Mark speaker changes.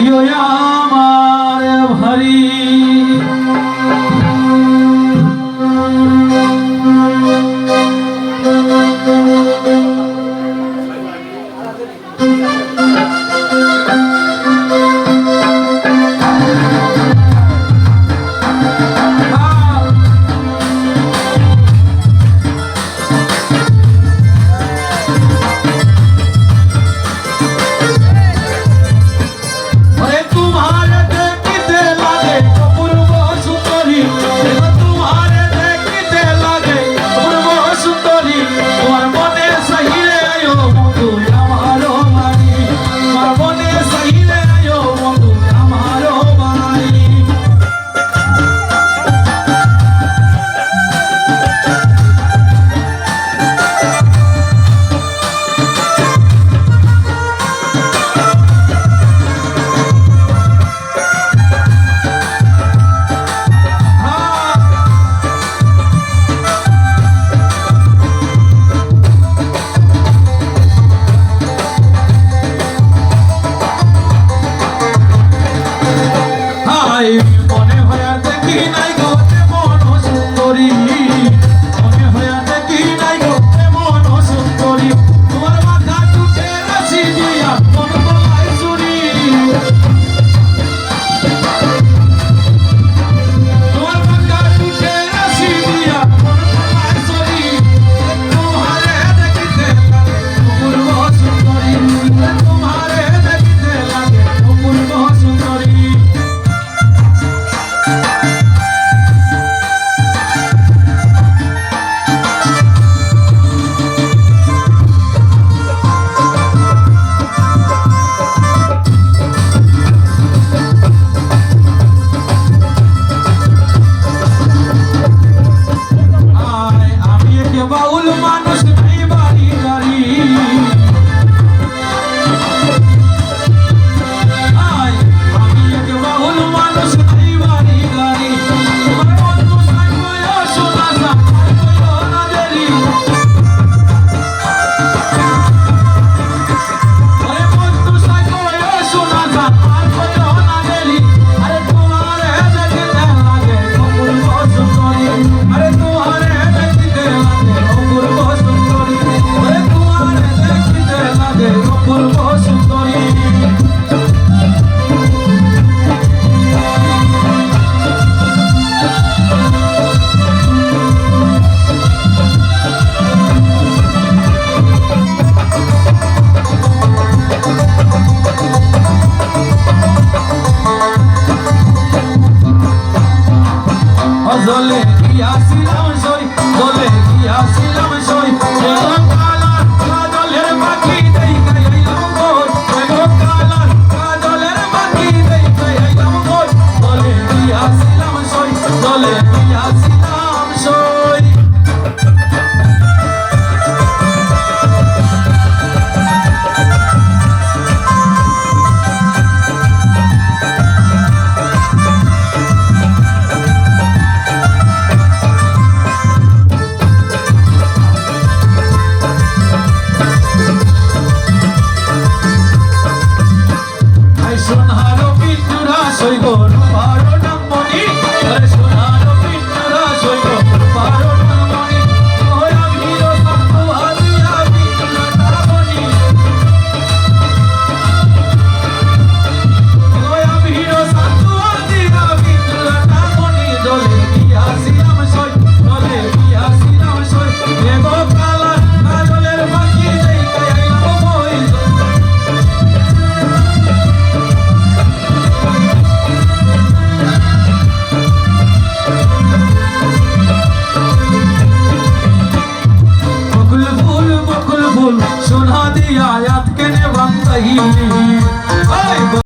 Speaker 1: প্রিয় আমার ভারী মনে হয় দেখি নাই গো মন সুন্দরী মনে হয় দেখি নাই গো মন সুন্দরী তোমার মাথা টুটে রাশি দিয়া মন বলাই চুরি তোমার মাথা টুটে রাশি দিয়া মন বলাই চুরি তোমারে দেখিতে লাগে অপূর্ব সুন্দরী তোমারে দেখিতে লাগে অপূর্ব সুন্দরী বাউল মানুষ নাই বাড়ি গাড়ি আমি এক বাউল মানুষ নাই বাড়ি গাড়ি তোমার বন্ধু সাইকয় সোনা সাইকয় না দেরি আরে বন্ধু সাইকয় সোনা সাইকয় না দেরি আরে তোমারে দেখতে লাগে অপূর্ব সুন্দরী আরে তোমারে দেখতে লাগে অপূর্ব সুন্দরী আরে তোমারে দেখতে লাগে অপূর্ব সুন্দরী দলে গিয়াছিলাম সই দলে গিয়াছিলাম সই কালার কাজলের পাখি দেখে আইলাম গোল কালার কাজলের পাখি দেখে আইলাম গোল দলে গিয়াছিলাম সই দলে গিয়াছিলাম সই সোনারো পিঞ্জরা সই গো রূপারো নামনি আরে সোনারো পিঞ্জরা সই গো রূপারো নামনি ওয়া ভিড়ো সাতু হাদিয়া পিঞ্জরা নামনি ওয়া ভিড়ো সাতু হাদিয়া পিঞ্জরা নামনি দলে গিয়াছিলাম সই দলে গিয়াছিলাম সই এগো কালার কাজলের পাখি দেখে আইলাম বই सोना दिया याद के ने बंद ही